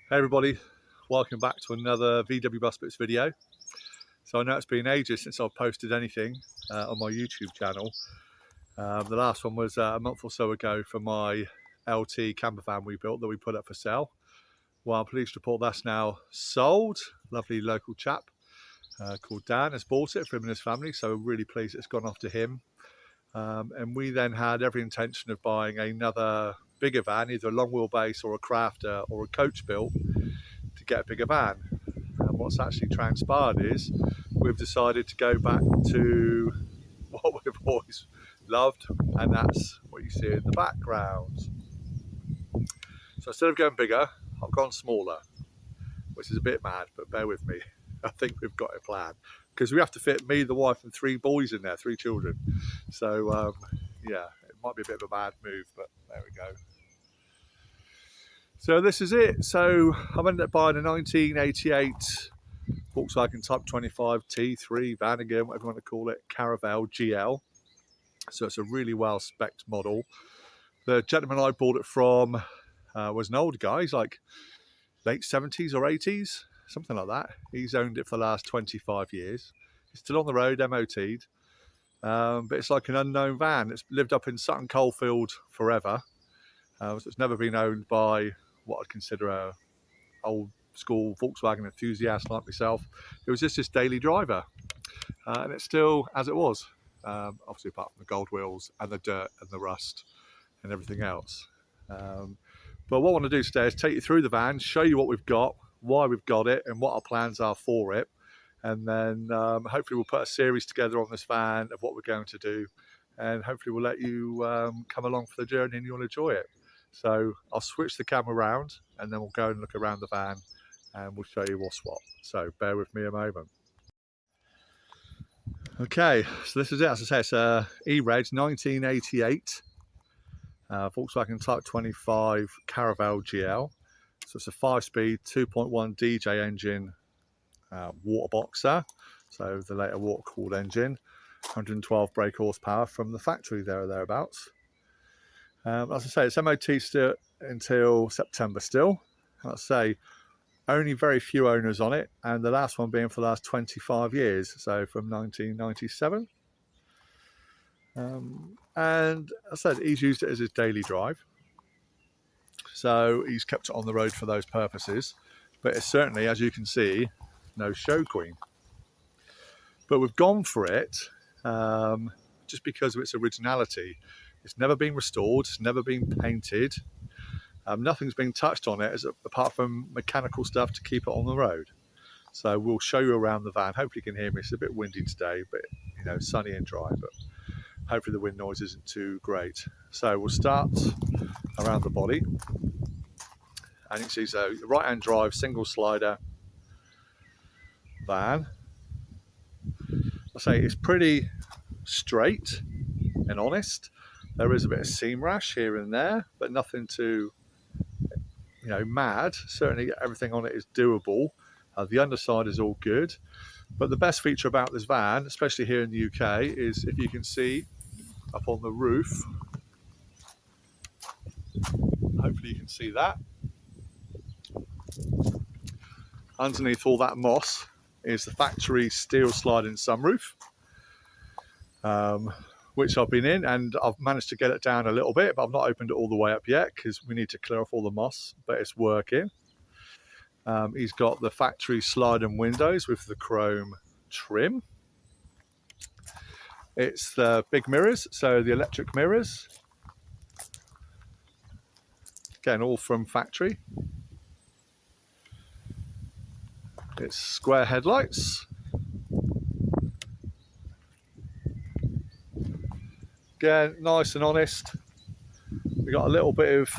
Hey everybody, welcome back to another VW Bus Bits video. So I know it's been ages since I've posted anything on my YouTube channel. The last one was a month or so ago for my LT camper van we built that we put up for sale. Well, I'm pleased to report that's now sold. Lovely local chap called Dan has bought it for him and his family, so really pleased it's gone off to him. And we then had every intention of buying another bigger van, either a long wheelbase or a crafter or a coach built, to get a bigger van. And what's actually transpired is we've decided to go back to what we've always loved, and that's what you see in the background. So instead of going bigger, I've gone smaller, which is a bit mad, but bear with me. I think we've got a plan, because we have to fit me, the wife, and 3 boys in there, 3 children. So yeah, it might be a bit of a bad move, but there we go. So this is it. So I've ended up buying a 1988 Volkswagen Type 25 T3 vanagon, whatever you want to call it, caravelle GL. So it's a really well spec'd model. The gentleman I bought it from was an older guy. He's like late 70s or 80s, something like that. He's owned it for the last 25 years. It's still on the road, MOT'd. But it's like an unknown van. It's lived up in Sutton Coldfield forever. So it's never been owned by what I'd consider a old school Volkswagen enthusiast like myself. It was just this daily driver, and it's still as it was, obviously apart from the gold wheels and the dirt and the rust and everything else. But what I want to do today is take you through the van, show you what we've got, why we've got it, and what our plans are for it. And then hopefully we'll put a series together on this van of what we're going to do, and hopefully we'll let you come along for the journey and you'll enjoy it. So I'll switch the camera around and then we'll go and look around the van and we'll show you what's what. So bear with me a moment. Okay, so this is it. As I say, it's a E-Reg 1988 Volkswagen Type 25 Caravelle GL. So it's a 5-speed 2.1 DJ engine, water boxer. So the later water-cooled engine, 112 brake horsepower from the factory there or thereabouts. As I say, it's MOT still until September still. I'd say only very few owners on it, and the last one being for the last 25 years, so from 1997. And as I said, he's used it as his daily drive. So he's kept it on the road for those purposes. But it's certainly, as you can see, no show queen. But we've gone for it just because of its originality. It's never been restored, it's never been painted. Nothing's been touched on it apart from mechanical stuff to keep it on the road. So we'll show you around the van. Hopefully you can hear me. It's a bit windy today, but you know, sunny and dry, but hopefully the wind noise isn't too great. So we'll start around the body. And you can see, so right-hand drive, single slider van. I say it's pretty straight and honest. There is a bit of seam rash here and there, but nothing too, you know, mad. Certainly everything on it is doable. The underside is all good. But the best feature about this van, especially here in the UK, is if you can see up on the roof, hopefully you can see that. Underneath all that moss is the factory steel sliding sunroof, which I've been in, and I've managed to get it down a little bit, but I've not opened it all the way up yet because we need to clear off all the moss, but it's working. He's got the factory sliding windows with the chrome trim. It's the big mirrors, so the electric mirrors. Again, all from factory. It's square headlights. Again, nice and honest. We got a little bit of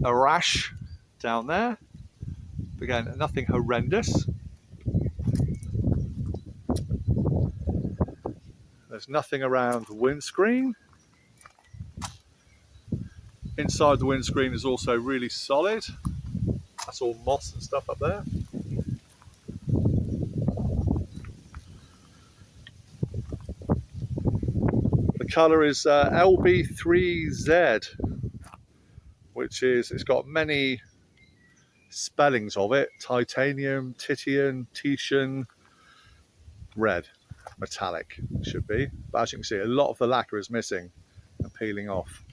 a rash down there. Again, nothing horrendous. There's nothing around the windscreen. Inside the windscreen is also really solid. That's all moss and stuff up there. The colour is LB3Z, which is, it's got many spellings of it: titanium, titian, titian, red, metallic it should be. But as you can see, a lot of the lacquer is missing and peeling off.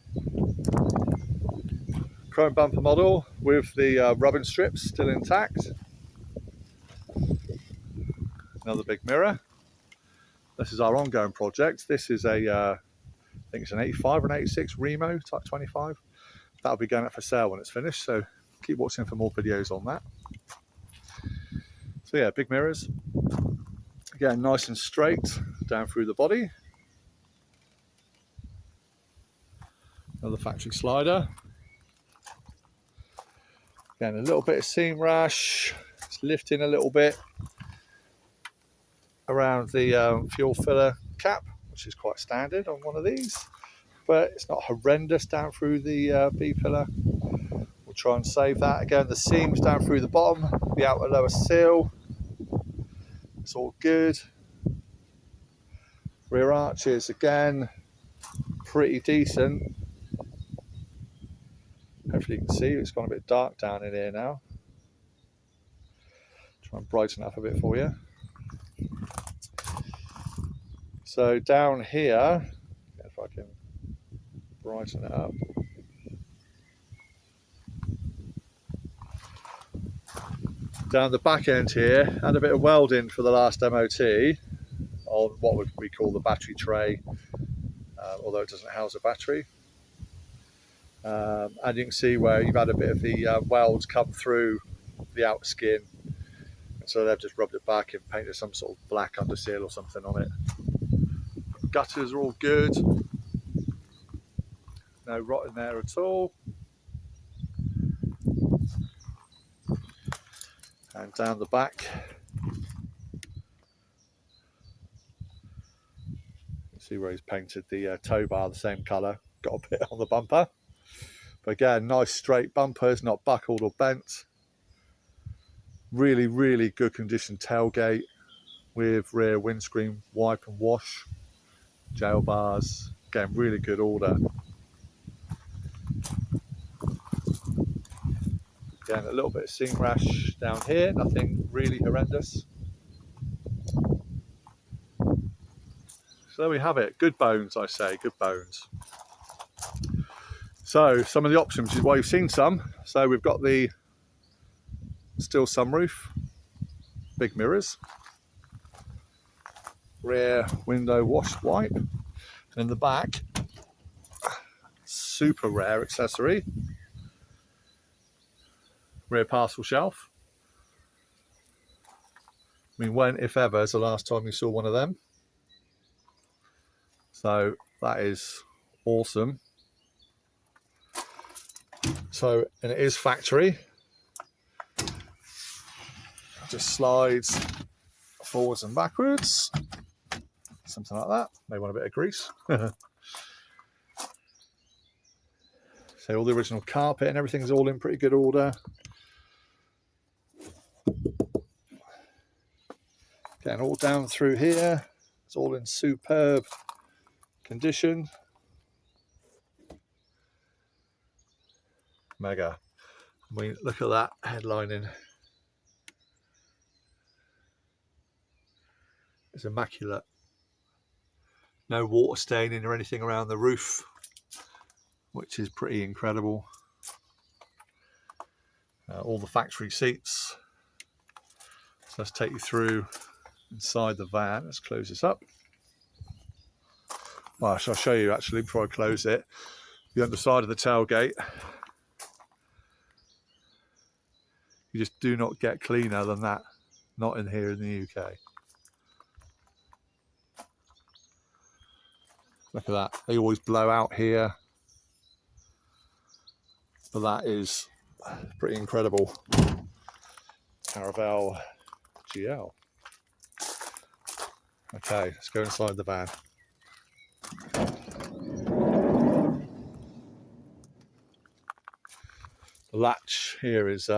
Chrome bumper model with the rubbing strips still intact. Another big mirror. This is our ongoing project. This is a, I think it's an 85 or an 86 Remo Type 25. That'll be going up for sale when it's finished, so keep watching for more videos on that. So yeah, big mirrors. Again, nice and straight down through the body. Another factory slider. Again, a little bit of seam rash. It's lifting a little bit around the fuel filler cap, which is quite standard on one of these, but it's not horrendous down through the B pillar. We'll try and save that. Again, the seams down through the bottom, the outer lower seal, it's all good. Rear arches, again, pretty decent. Hopefully you can see it's gone a bit dark down in here now. Try and brighten up a bit for you. So down here, if I can brighten it up. Down the back end here, had a bit of welding for the last MOT on what would we call the battery tray, although it doesn't house a battery. And you can see where you've had a bit of the welds come through the outer skin. So they've just rubbed it back and painted some sort of black underseal or something on it. Gutters are all good. No rot in there at all. And down the back, you see where he's painted the tow bar the same colour. Got a bit on the bumper. But again, nice straight bumpers, not buckled or bent. Really, really good condition tailgate with rear windscreen wipe and wash. Jail bars, again, really good order. Again, a little bit of seam rash down here, nothing really horrendous. So there we have it, good bones, I say, good bones. So some of the options is why you've seen some. So we've got the steel sunroof, big mirrors, rear window wash wipe, and in the back, super rare accessory, rear parcel shelf. I mean, when, if ever, is the last time you saw one of them? So that is awesome. So, and it is factory. Just slides forwards and backwards. Something like that. May want a bit of grease. So all the original carpet and everything's all in pretty good order. Getting all down through here. It's all in superb condition. Mega. I mean, look at that headlining. It's immaculate. No water staining or anything around the roof, which is pretty incredible. All the factory seats. So let's take you through inside the van. Let's close this up. Well, I'll show you actually before I close it. The underside of the tailgate. You just do not get cleaner than that. Not in here in the UK. Look at that. They always blow out here. But that is pretty incredible. Caravelle GL. Okay, let's go inside the van. The latch here is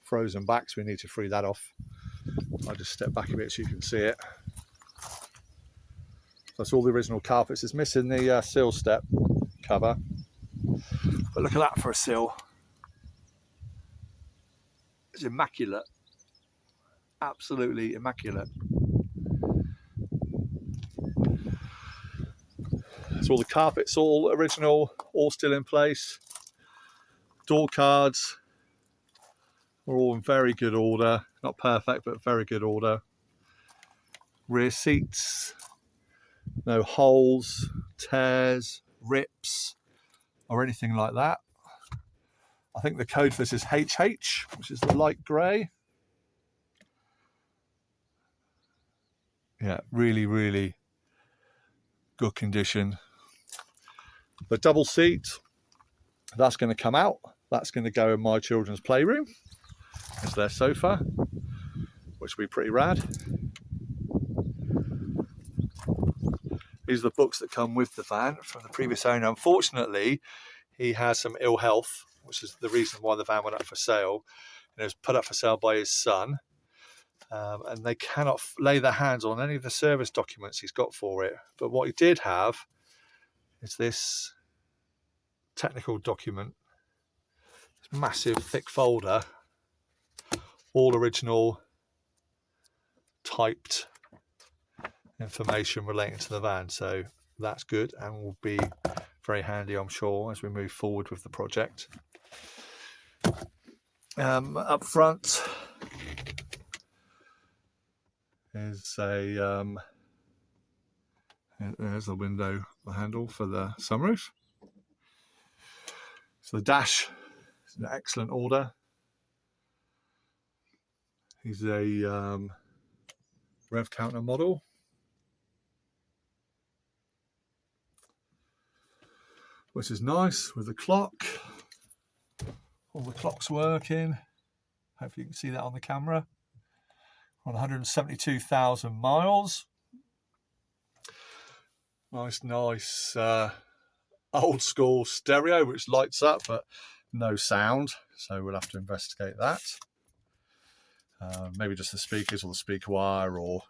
frozen back, so we need to free that off. I'll just step back a bit so you can see it. That's all the original carpets. It's missing the sill step cover. But look at that for a sill. It's immaculate, absolutely immaculate. So all the carpets, all original, all still in place. Door cards are all in very good order. Not perfect, but very good order. Rear seats, no holes, tears, rips, or anything like that. I think the code for this is HH, which is the light grey. Yeah, really, really good condition. The double seat, that's going to come out. That's going to go in my children's playroom. It's their sofa, which will be pretty rad. These are the books that come with the van from the previous owner. Unfortunately, he has some ill health, which is the reason why the van went up for sale. And it was put up for sale by his son. And they cannot lay their hands on any of the service documents he's got for it. But what he did have is this technical document, this massive thick folder, all original typed information relating to the van. So that's good and will be very handy, I'm sure, as we move forward with the project. Up front is a there's the window, the handle for the sunroof. So the dash is in excellent order. He's a rev counter model. Which is nice with the clock. All the clock's working. Hopefully you can see that on the camera. On 172,000 miles. Nice old school stereo which lights up but no sound. So we'll have to investigate that. Maybe just the speakers or the speaker wire, or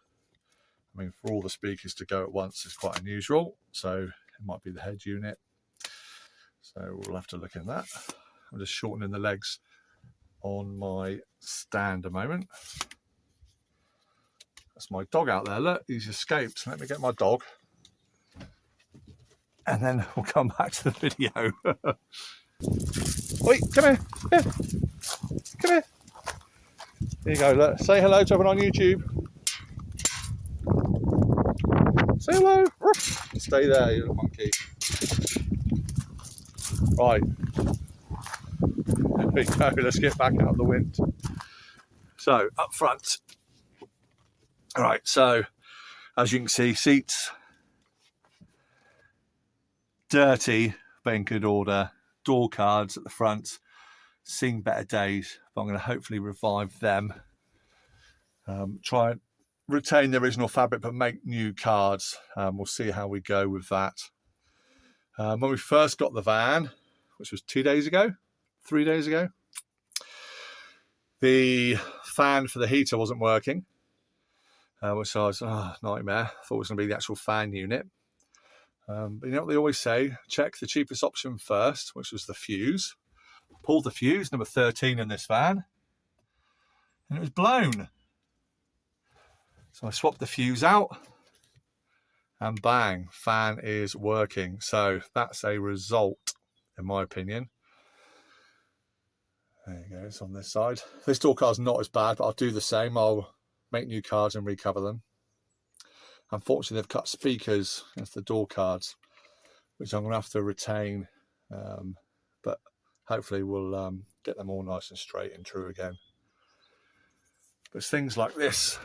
I mean, for all the speakers to go at once is quite unusual. So it might be the head unit. So we'll have to look in that. I'm just shortening the legs on my stand a moment. That's my dog out there. Look, he's escaped. Let me get my dog. And then we'll come back to the video. Wait, come here. Here. Come here. There you go. Look. Say hello to everyone on YouTube. Say hello. Stay there, you little monkey. Right. There we go. Let's get back out of the wind. So, up front. All right. So, as you can see, seats dirty, but in good order. Door cards at the front. Seen better days, but I'm going to hopefully revive them. Try and retain the original fabric, but make new cards. We'll see how we go with that. When we first got the van, which was 3 days ago, the fan for the heater wasn't working, which I was, nightmare. Thought it was going to be the actual fan unit. But you know what they always say, check the cheapest option first, which was the fuse. Pulled the fuse, number 13 in this van, and it was blown. So I swapped the fuse out, and bang, fan is working. So that's a result, in my opinion. There you go, it's on this side. This door card's not as bad, but I'll do the same. I'll make new cards and recover them. Unfortunately, they've cut speakers into the door cards, which I'm going to have to retain. But hopefully we'll get them all nice and straight and true again. But it's things like this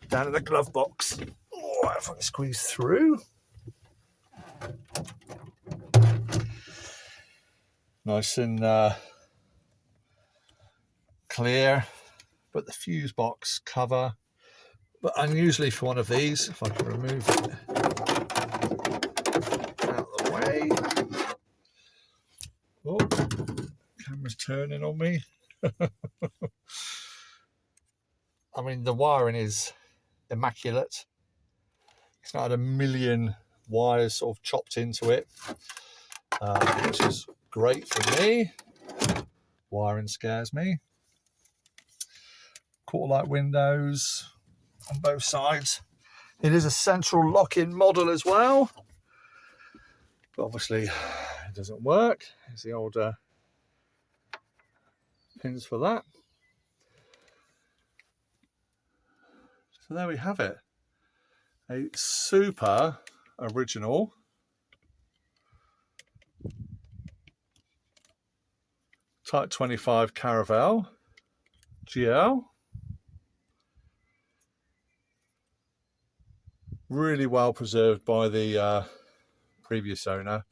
down in the glove box. Oh, if I can squeeze through. Nice and clear. But the fuse box cover. But unusually for one of these, if I can remove it out of the way. Oh, camera's turning on me. I mean, the wiring is immaculate. It's not had a million wires sort of chopped into it, which is great for me. Wiring scares me. quarter light windows on both sides. It is a central lock-in model as well, but obviously it doesn't work. Here's the old pins for that. So there we have it, a super original Type 25 Caravelle GL. Really well preserved by the previous owner.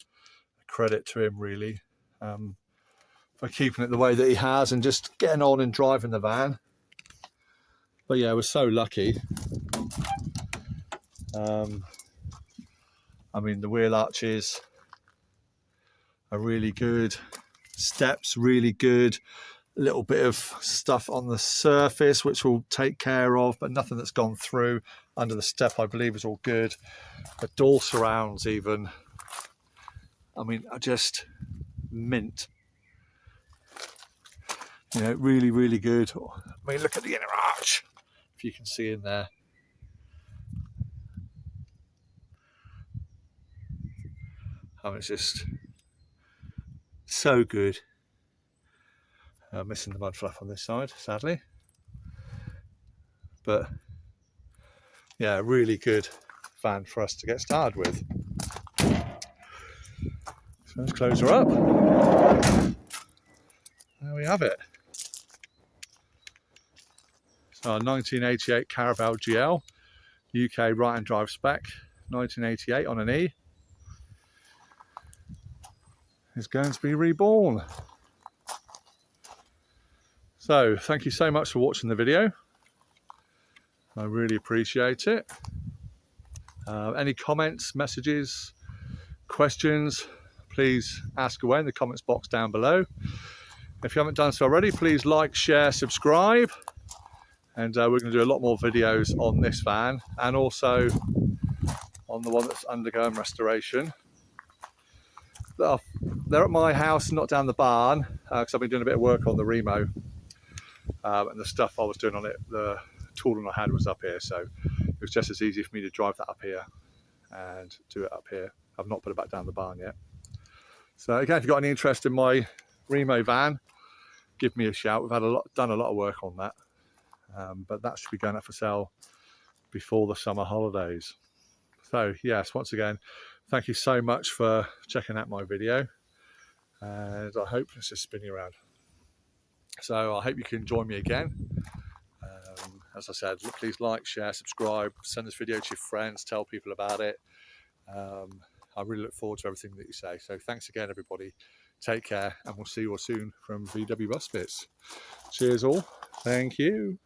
Credit to him really for keeping it the way that he has and just getting on and driving the van. But yeah, we're so lucky. I mean, the wheel arches are really good, steps really good, a little bit of stuff on the surface which we'll take care of, but nothing that's gone through. Under the step I believe is all good. The door surrounds even, I mean, are just mint. You know, really, really good. I mean, look at the inner arch, if you can see in there. I mean, it's just so good. Missing the mud flap on this side, sadly. But yeah, really good van for us to get started with. So let's close her up. There we have it. So our 1988 Caravelle GL, UK right-hand drive spec, 1988 on an E, is going to be reborn. So thank you so much for watching the video. I really appreciate it. Any comments, messages, questions, please ask away in the comments box down below. If you haven't done so already, please like, share, subscribe. And we're going to do a lot more videos on this van and also on the one that's undergoing restoration. They're at my house, not down the barn, because I've been doing a bit of work on the Remo. And the stuff I was doing on it, the tooling I had was up here, so it was just as easy for me to drive that up here and do it up here. I've not put it back down the barn yet. So again, if you've got any interest in my Remo van, give me a shout. We've had done a lot of work on that, but that should be going up for sale before the summer holidays. So yes, once again, thank you so much for checking out my video, and I hope this is spinning around. So I hope you can join me again. As I said, please like, share, subscribe, send this video to your friends, tell people about it. I really look forward to everything that you say. So thanks again, everybody. Take care, and we'll see you all soon from VW Bus Bits. Cheers all. Thank you.